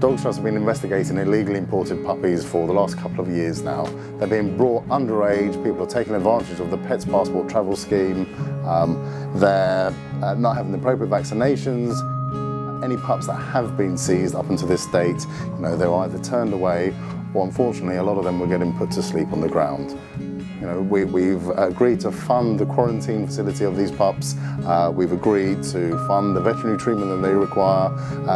Dog Trust have been investigating illegally imported puppies for the last couple of years now. They're being brought underage, people are taking advantage of the Pets Passport travel scheme, they're not having the appropriate vaccinations. Any pups that have been seized up until this date, they're either turned away or unfortunately a lot of them were getting put to sleep on the ground. We've agreed to fund the quarantine facility of these pups. We've agreed to fund the veterinary treatment that they require.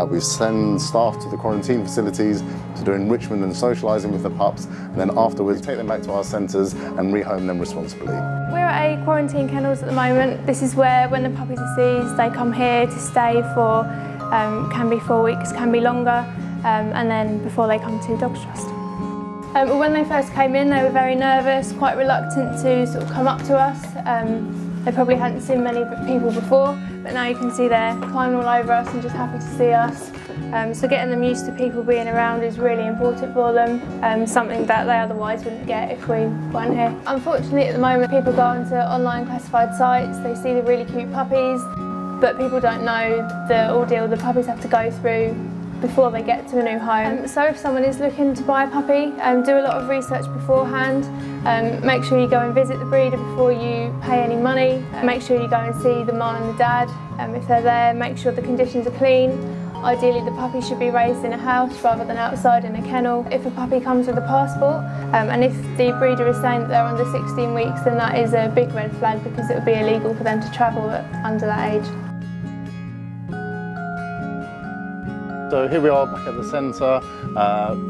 We send staff to the quarantine facilities to do enrichment and socialising with the pups, and then afterwards take them back to our centres and rehome them responsibly. We're at a quarantine kennels at the moment. This is where, when the puppies are seized, they come here to stay for, can be 4 weeks, can be longer, and then before they come to Dog Trust. When they first came in, they were very nervous, quite reluctant to sort of come up to us. They probably hadn't seen many people before, but now you can see they're climbing all over us and just happy to see us. So getting them used to people being around is really important for them, something that they otherwise wouldn't get if we weren't here. Unfortunately, at the moment, people go onto online classified sites, they see the really cute puppies, but people don't know the ordeal the puppies have to go through before they get to a new home. So if someone is looking to buy a puppy, do a lot of research beforehand. Make sure you go and visit the breeder before you pay any money. Make sure you go and see the mum and the dad if they're there. Make sure the conditions are clean. Ideally the puppy should be raised in a house rather than outside in a kennel. If a puppy comes with a passport, and if the breeder is saying that they're under 16 weeks, then that is a big red flag because it would be illegal for them to travel under that age. So here we are back at the centre,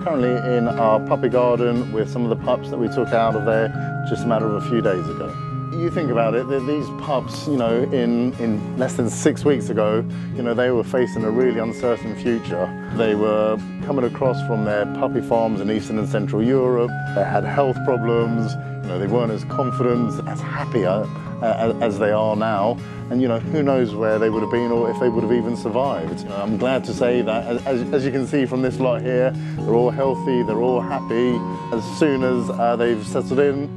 currently in our puppy garden with some of the pups that we took out of there just a matter of a few days ago. You think about it, these pups, in less than 6 weeks ago, they were facing a really uncertain future. They were coming across from their puppy farms in Eastern and Central Europe. They had health problems, they weren't as confident, as happy as they are now. And who knows where they would have been or if they would have even survived. I'm glad to say that, as you can see from this lot here, they're all healthy, they're all happy. As soon as they've settled in,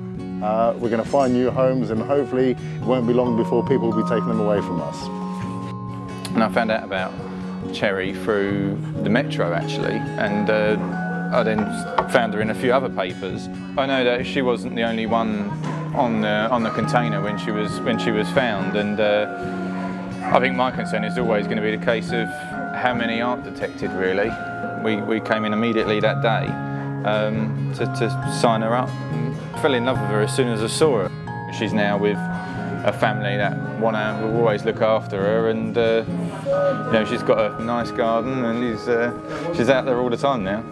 we're going to find new homes, and hopefully it won't be long before people will be taking them away from us. And I found out about Cherry through the Metro actually, and I then found her in a few other papers. I know that she wasn't the only one on the container when she was found, and I think my concern is always going to be the case of how many aren't detected really. We came in immediately that day to sign her up. I fell in love with her as soon as I saw her. She's now with a family that will always look after her, and she's got a nice garden, and she's out there all the time now.